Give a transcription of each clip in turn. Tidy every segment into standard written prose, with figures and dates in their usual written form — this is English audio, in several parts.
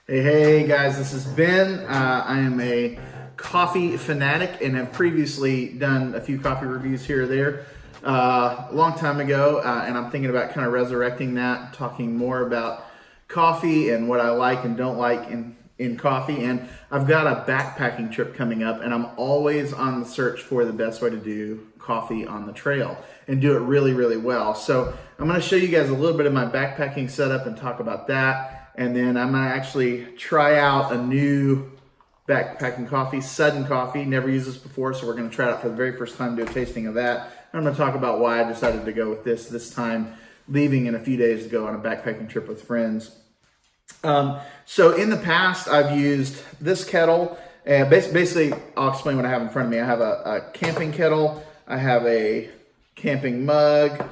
Hey guys, this is Ben. I am a coffee fanatic and have previously done a few coffee reviews here or there a long time ago, and I'm thinking about kind of resurrecting that, talking more about coffee and what I like and don't like in coffee. And I've got a backpacking trip coming up, and I'm always on the search for the best way to do coffee on the trail and do it really, really well. So I'm going to show you guys a little bit of my backpacking setup and talk about that. And then I'm gonna actually try out a new backpacking coffee, Sudden Coffee. Never used this before, so we're gonna try it out for the very first time, do a tasting of that. I'm gonna talk about why I decided to go with this time, leaving in a few days to go on a backpacking trip with friends. So in the past, I've used this kettle, and basically, I'll explain what I have in front of me. I have a camping kettle, I have a camping mug.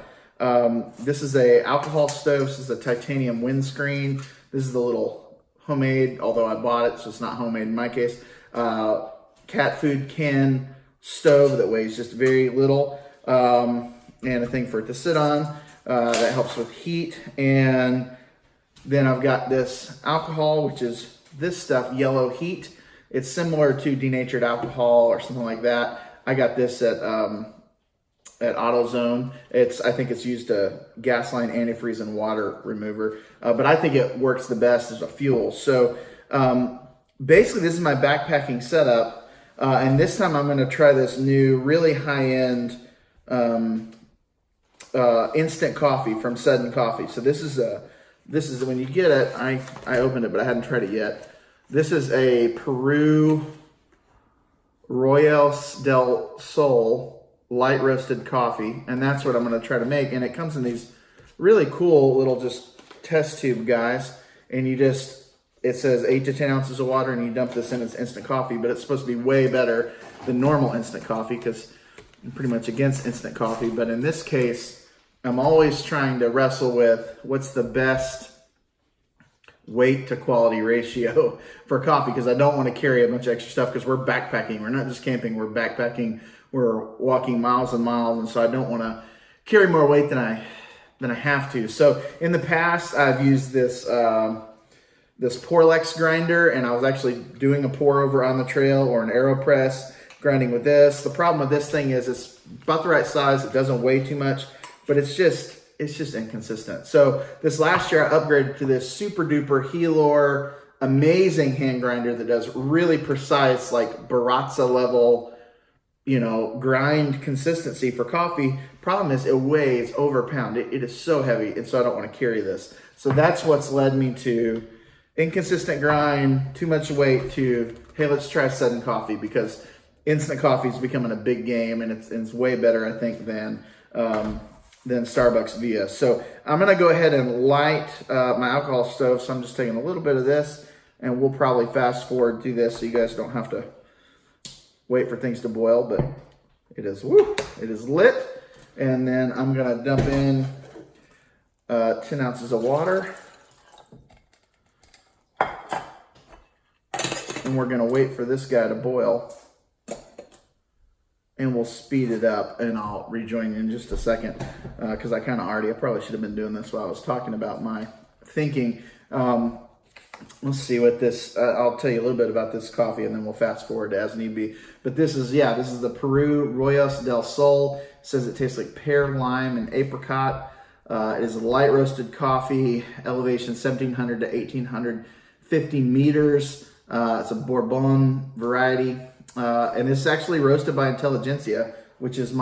This is a alcohol stove, this is a titanium windscreen. This is the little homemade, although I bought it, so it's not homemade in my case, cat food can stove that weighs just very little, and a thing for it to sit on that helps with heat. And then I've got this alcohol, which is this stuff, Yellow Heat. It's similar to denatured alcohol or something like that. I got this at AutoZone. I think it's used a gas line antifreeze and water remover, but I think it works the best as a fuel. So basically this is my backpacking setup, and this time I'm going to try this new really high-end instant coffee from Sudden Coffee. So this is when you get it, I opened it, but I hadn't tried it yet. This is a Peru Rayos del Sol light roasted coffee, and that's what I'm going to try to make. And it comes in these really cool little just test tube guys, and it says 8 to 10 ounces of water, and you dump this in, it's instant coffee. But it's supposed to be way better than normal instant coffee because I'm pretty much against instant coffee. But in this case, I'm always trying to wrestle with what's the best weight to quality ratio for coffee, because I don't want to carry a bunch of extra stuff, because we're backpacking. We're not just camping, we're backpacking. We're walking miles and miles, and so I don't want to carry more weight than I have to. So in the past, I've used this Porlex grinder, and I was actually doing a pour over on the trail or an AeroPress grinding with this. The problem with this thing is it's about the right size. It doesn't weigh too much, but it's just inconsistent. So this last year, I upgraded to this super duper Helor amazing hand grinder that does really precise, like Baratza level, grind consistency for coffee. Problem is, it weighs over a pound. It is so heavy, and so I don't want to carry this. So that's what's led me to inconsistent grind, too much weight, to, hey, let's try Sudden Coffee, because instant coffee is becoming a big game, and it's way better, I think, than Starbucks Via. So I'm going to go ahead and light my alcohol stove. So I'm just taking a little bit of this, and we'll probably fast forward through this so you guys don't have to wait for things to boil, but it is lit. And then I'm gonna dump in 10 ounces of water. And we're gonna wait for this guy to boil. And we'll speed it up, and I'll rejoin you in just a second, because I probably should have been doing this while I was talking about my thinking. Let's see what this, I'll tell you a little bit about this coffee, and then we'll fast forward as need be. But this is the Peru Rayos del Sol. It says it tastes like pear, lime, and apricot. It is a light roasted coffee, elevation 1,700 to 1,850 meters. It's a Bourbon variety. And it's actually roasted by Intelligentsia, which is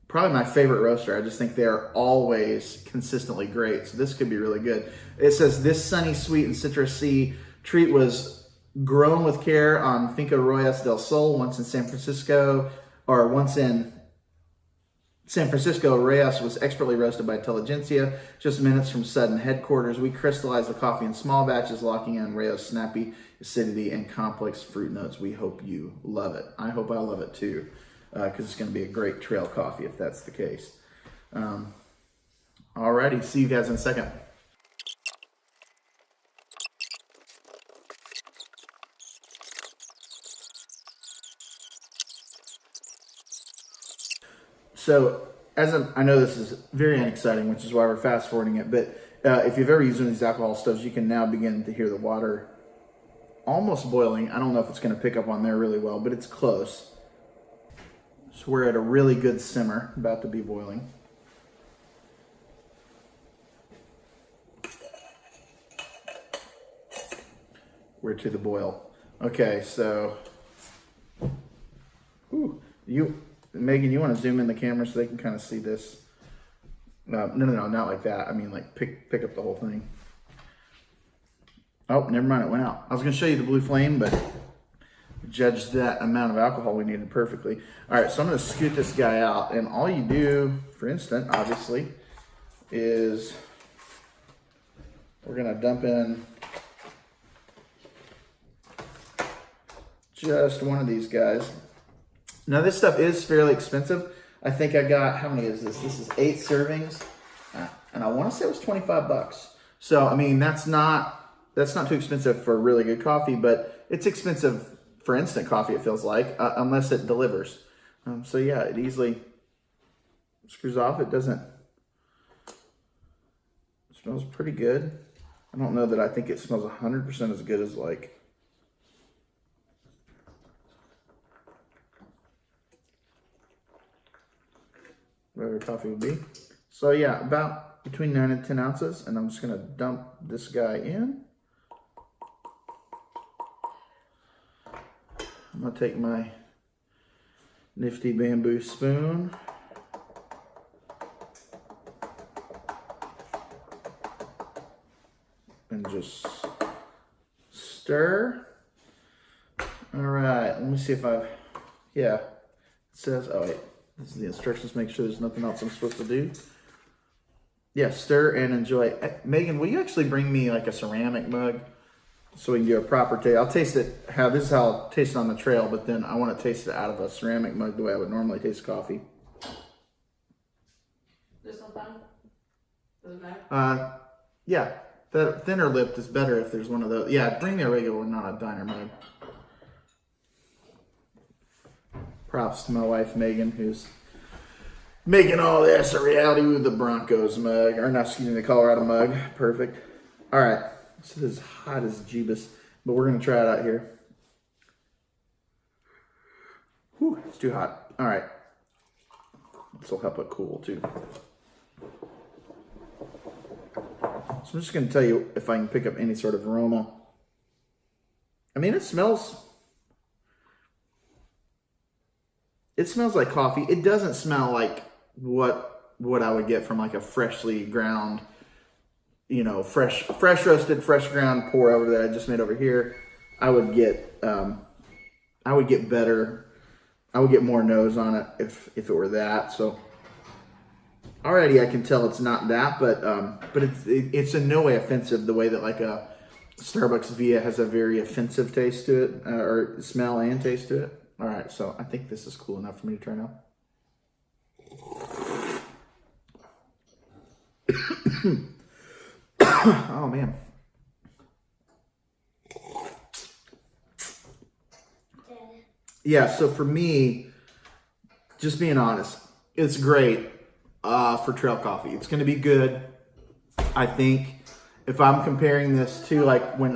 probably my favorite roaster. I just think they're always consistently great. So this could be really good. It says this sunny, sweet, and citrusy treat was grown with care on Finca Rayos del Sol, once in San Francisco, Rayos was expertly roasted by Intelligentsia. Just minutes from Sudden headquarters, we crystallize the coffee in small batches, locking in Rayos' snappy acidity and complex fruit notes. We hope you love it. I hope I love it too, because it's going to be a great trail coffee if that's the case. Alrighty, see you guys in a second. So I know this is very unexciting, which is why we're fast forwarding it, but if you've ever used one of these alcohol stoves, you can now begin to hear the water almost boiling. I don't know if it's going to pick up on there really well, but it's close. So we're at a really good simmer, about to be boiling. We're to the boil. Okay, so, Megan, you want to zoom in the camera so they can kind of see this? No, not like that. I mean, like pick up the whole thing. Oh, never mind, it went out. I was going to show you the blue flame, but judged that amount of alcohol we needed perfectly. All right, so I'm going to scoot this guy out, and all you do, for instance, obviously, is we're going to dump in just one of these guys. Now this stuff is fairly expensive. I think I got, how many is this? This is 8 servings, and I want to say it was 25 bucks. So I mean, that's not too expensive for really good coffee, but it's expensive for instant coffee, it feels like, unless it delivers. So yeah, it easily screws off. It smells pretty good. I don't know that I think it smells 100% as good as like whatever coffee would be. So yeah, about between 9 and 10 ounces, and I'm just gonna dump this guy in. I'm gonna take my nifty bamboo spoon and just stir. All right, let me see if yeah, it says, oh wait, this is the instructions, make sure there's nothing else I'm supposed to do. Yeah, stir and enjoy. Megan, will you actually bring me like a ceramic mug so we can do a proper taste? I'll taste it, this is how I'll taste it on the trail, but then I want to taste it out of a ceramic mug the way I would normally taste coffee. This one fine? Does it matter? Yeah, the thinner lipped is better if there's one of those. Yeah, bring me a regular one, not a diner mug. Props to my wife, Megan, who's making all this a reality with the Broncos mug, or not, excuse me, the Colorado mug. Perfect. All right, so this is hot as Jeebus, but we're gonna try it out here. Whew, it's too hot. All right, this will help it cool too. So I'm just gonna tell you if I can pick up any sort of aroma. I mean, it smells like coffee. It doesn't smell like what I would get from like a freshly ground, you know, fresh roasted, fresh ground pour over that I just made over here. I would get better. I would get more nose on it if it were that. So already I can tell it's not that, but it's in no way offensive the way that like a Starbucks Via has a very offensive taste to it, or smell and taste to it. All right, so I think this is cool enough for me to try now. Oh man. Yeah, so for me, just being honest, it's great for trail coffee. It's gonna be good. I think if I'm comparing this to like when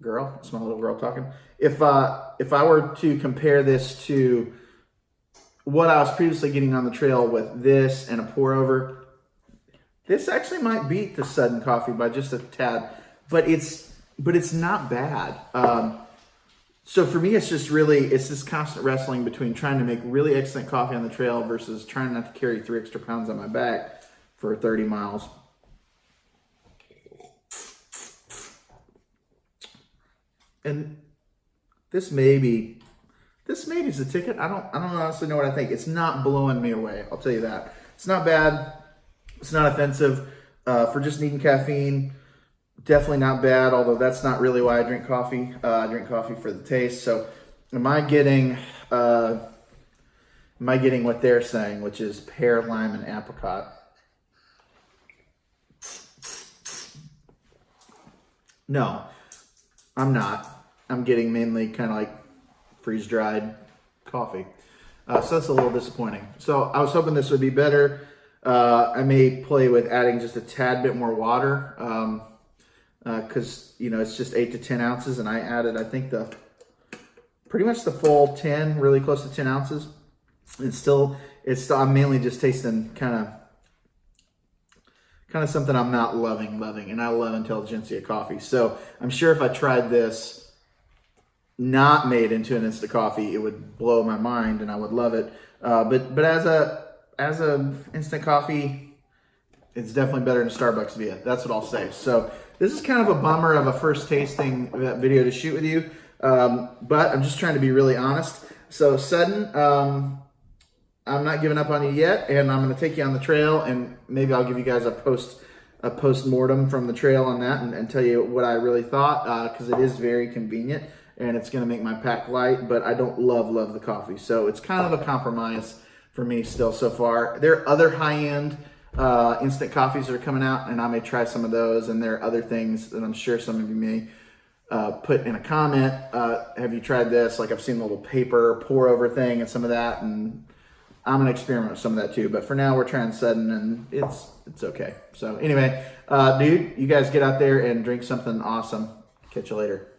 girl, it's my little girl talking. If I were to compare this to what I was previously getting on the trail with this and a pour over, this actually might beat the Sudden Coffee by just a tad, but it's not bad. So for me, it's this constant wrestling between trying to make really excellent coffee on the trail versus trying not to carry 3 extra pounds on my back for 30 miles. And this maybe is the ticket. I don't honestly know what I think. It's not blowing me away, I'll tell you that. It's not bad. It's not offensive for just needing caffeine. Definitely not bad, although that's not really why I drink coffee. I drink coffee for the taste. So am I getting what they're saying, which is pear, lime, and apricot? No, I'm not. I'm getting mainly kind of like freeze-dried coffee. So that's a little disappointing. So I was hoping this would be better. I may play with adding just a tad bit more water because it's just 8 to 10 ounces, and I added, I think, pretty much the full 10, really close to 10 ounces. It's still I'm mainly just tasting kind of something I'm not loving, and I love Intelligentsia coffee. So I'm sure if I tried this not made into an instant coffee, it would blow my mind and I would love it. But as a instant coffee, it's definitely better than Starbucks Via. That's what I'll say. So this is kind of a bummer of a first tasting video to shoot with you, but I'm just trying to be really honest. So Sudden, I'm not giving up on you yet, and I'm going to take you on the trail, and maybe I'll give you guys a post-mortem from the trail on that and tell you what I really thought, because it is very convenient and it's going to make my pack light, but I don't love the coffee. So it's kind of a compromise for me still so far. There are other high-end instant coffees that are coming out, and I may try some of those, and there are other things that I'm sure some of you may put in a comment. Have you tried this? Like, I've seen the little paper pour over thing and some of that, and I'm going to experiment with some of that too. But for now, we're trying Sudden, and it's okay. So anyway, dude, you guys get out there and drink something awesome. Catch you later.